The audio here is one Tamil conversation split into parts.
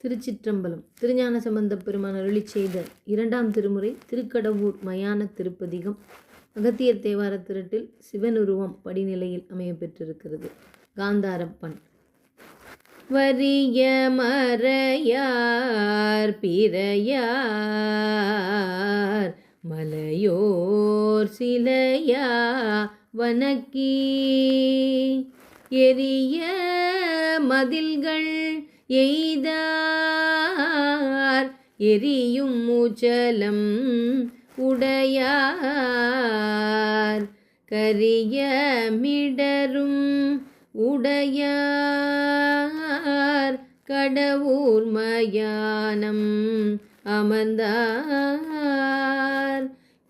திருச்சிற்றம்பலம். திருஞான சம்பந்தப் பெருமான் அருளிச் செய்த 2ஆம் திருமுறை திருக்கடவூர் மயான திருப்பதிகம் அகத்தியர் தேவார திரட்டில் சிவனுருவம் படிநிலையில் அமையப்பெற்றிருக்கிறது. காந்தாரப்பண். வரிய மறையார் பிறையார் மலையோர் சிலையா வனக்கி எரிய மதில்கள் எய்தார் எரியும் மூச்சலம் உடையார் கரிய மிடரும் உடையார் கடவூர் மயானம் அமர்ந்தார்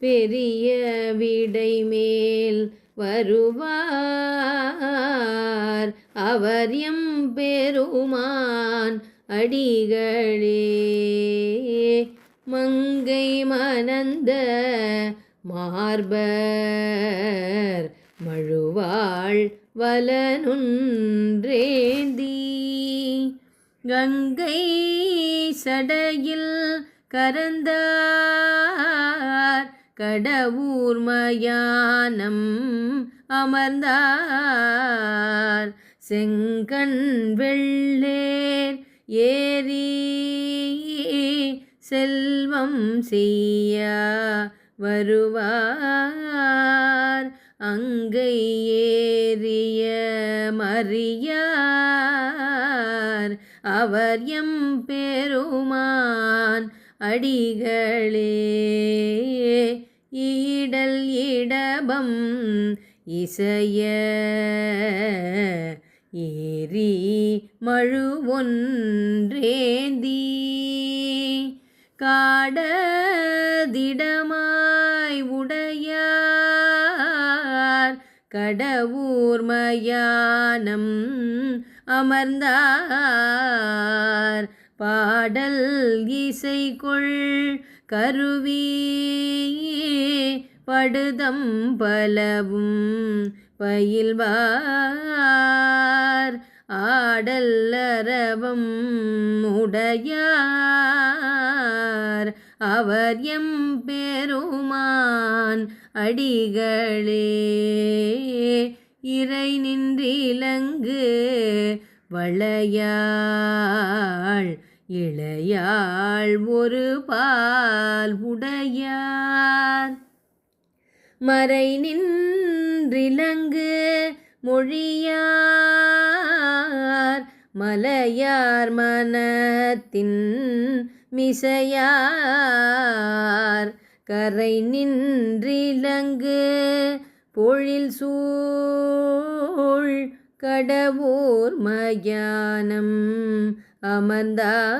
பெரிய விடை மேல் வருவார் அவர் எம் பெருமான் அடிகளே. மங்கை மணந்த மார்பர் மழுவாள் வலனுன்றேந்தி கங்கை சடையில் கரந்தார் கடவூர் மயானம் அமர்ந்தார் செங்கண் வெள்ளேர் ஏறி செல்வம் செய்ய வருவார் அங்கை ஏறிய மறியார் அவர் எம் பெருமான் அடிகளே. ஈடல் இடபம் இசைய ஏரி மழுவொன்றேந்தி காடதிடமாய் உடையார் கடவூர் மயானம் அமர்ந்தார் பாடல் இசைகொள் கருவி படுதம் பலவும் பயில்வார் ஆடல் அரவம் உடையார் அவர் எம் பெருமான் அடிகளே. இறை நின்றிலங்கு வளையாள் இளையாள் ஒரு பால் உடையார் மறை நின்றிலங்கு மொழியார் மலையார் மனத்தின் மிசையார் கரை நின்றிலங்கு பொழில் சூழ் கடவூர் மயானம் அமர்ந்தார்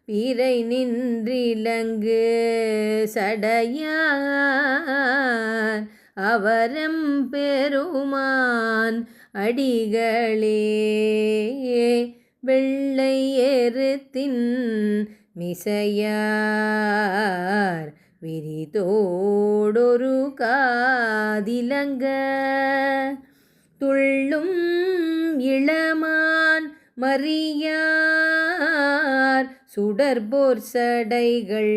பிறை நின்றிலங்கு சடையார் அவரம் பெருமான் அடிகளே. வெள்ளை எருத்தின் மிசையார் விரிதோடொரு காதிலங்க துள்ளும் இளமான் மறியார் சுடர்போர் சடைகள்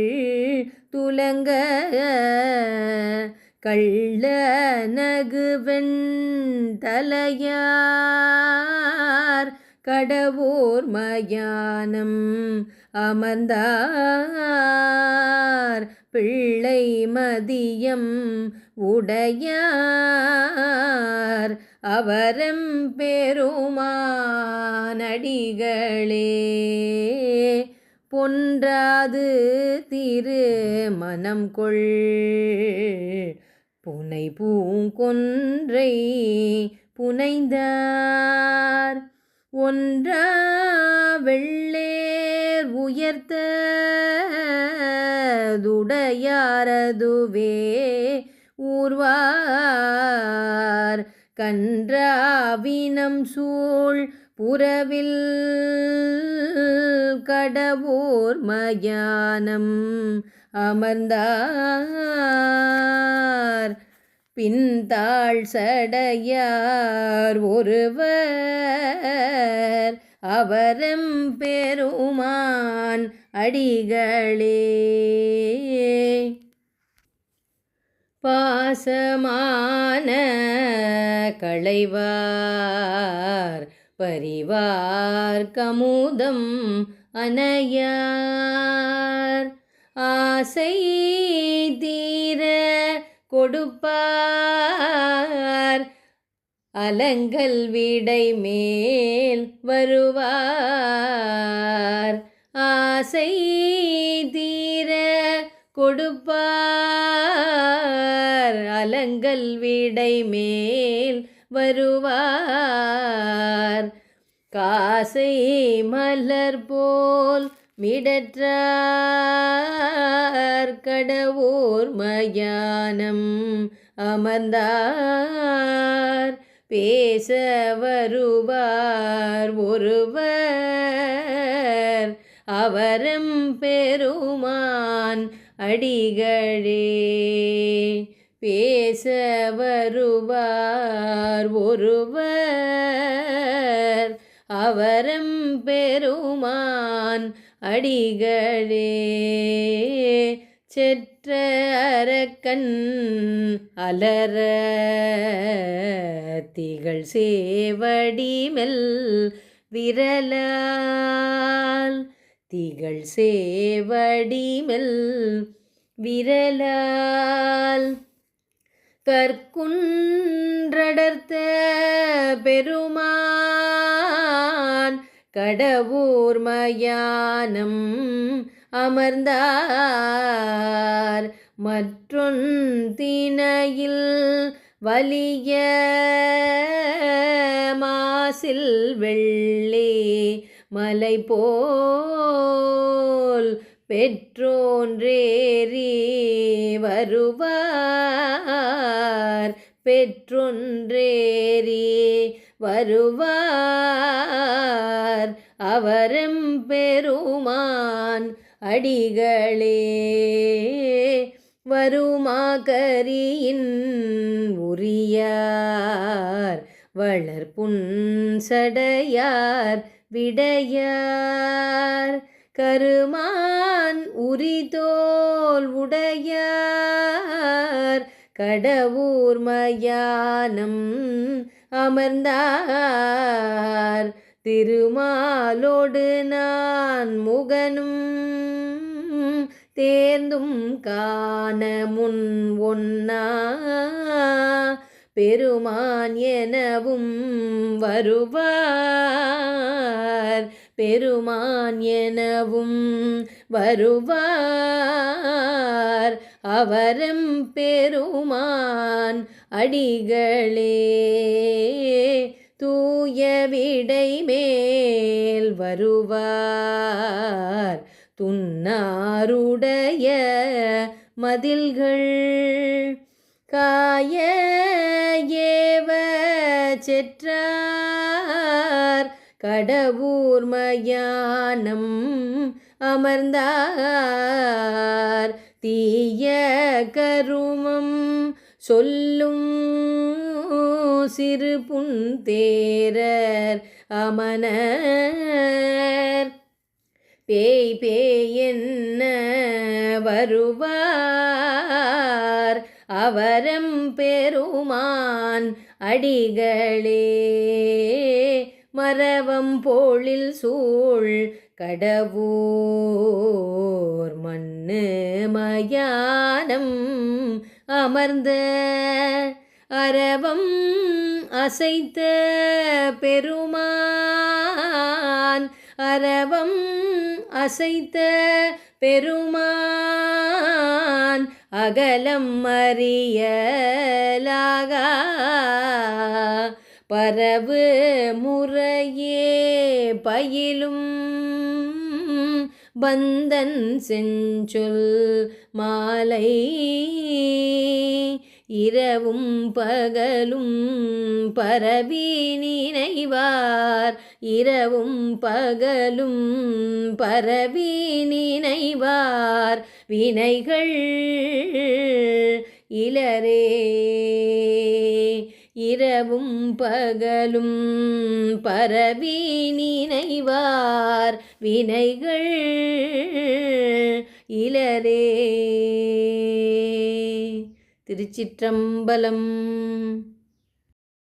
துலங்க கள்ள நகுவெண் தலையார் கடவூர் மயானம் அமர்ந்தார் பிள்ளை மதியம் உடையார் அவரம் பெருமான் அடிகளே. பொன்றாது திரு மனம் கொள் புனை பூங்கொன்றை புனைந்தார் ஒன்றா வெள்ளேர் உயர்த்த துடையாரதுவே ஊர்வார் கன்றாவினம் சூழ் புறவில் கடவூர் மயானம் அமர்ந்தார் பின்தாள் சடையார் ஒருவர் அவரம் பெருமான் அடிகளே. பாசமான களைவார் பரிவார் கமுதம் அனையார் ஆசை தீர கொடுப்பார் அலங்கல் விடை மேல் வருவார் ஆசை தீர கொடுப்பார் அலங்கல் விடை மேல் வருவார் காசை மலர் போல் மிடற்றார் கடவோர் மயானம் அமர்ந்தார் பேச வருவார் ஒருவர் அவரம் பெருமான் அடிகளே. பேச வருவார் ஒருவர் அவரம் பெருமான் அடிகளே. செற்ற அரக்கன் அலற திகழ் சேவடிமெல் விரலால் திகழ் சேவடிமெல் விரலால் கற்குன்றடர்த்த பெருமான் கடவூர் மயானம் அமர்ந்தார் மற்றொன்தினையில் வலிய மாசில் வெள்ளே மலை போல் பெற்றோன்றேறி வருவார் பெற்றொன்றேறி வருவார் அவரம் பெருமான் அடிகளே. வருமாகரியின் உரியார் வளர்புன்சடையார் விடையார் கருமான் உரிதோல் உடையார் கடவூர் மயானம் அமர்ந்தார் திருமாலோடு நான் முகனும் தேர்ந்தும் காண முன் ஒன்னா பெருமான் எனவும் வருவார் பெருமான் எனவும் வருவார் அவரம் பெருமான் அடிகளே. தூய விடை மேல் வருவார் துன்னாருடைய மதில்கள் காய ஏவ செற்றார் கடவூர் மயானம் அமர்ந்தார் தீய கருமம் சொல்லும் சிறு புன்தேரர் அமனர் பேய் பேய் என்ன வருவார் அவரம் பெருமான் அடிகளே. மரவம் போழில் சூழ் கடவூர் மண்ணு மயானம் அமர்ந்த அரவம் அசைத்த பெருமான் அரவம் அசைத்த பெருமான் அகலம் அறியலாகா பரவு முறையே பயிலும் பந்தன் செஞ்சொல் மாலை இரவும் பகலும் பரவி நினைவார் இரவும் பகலும் பரவி நினைவார் வினைகள் இலரே இரவும் பகலும் பரவி நினைவார் வினைகள் இலரே. திருச்சிற்றம்பலம்.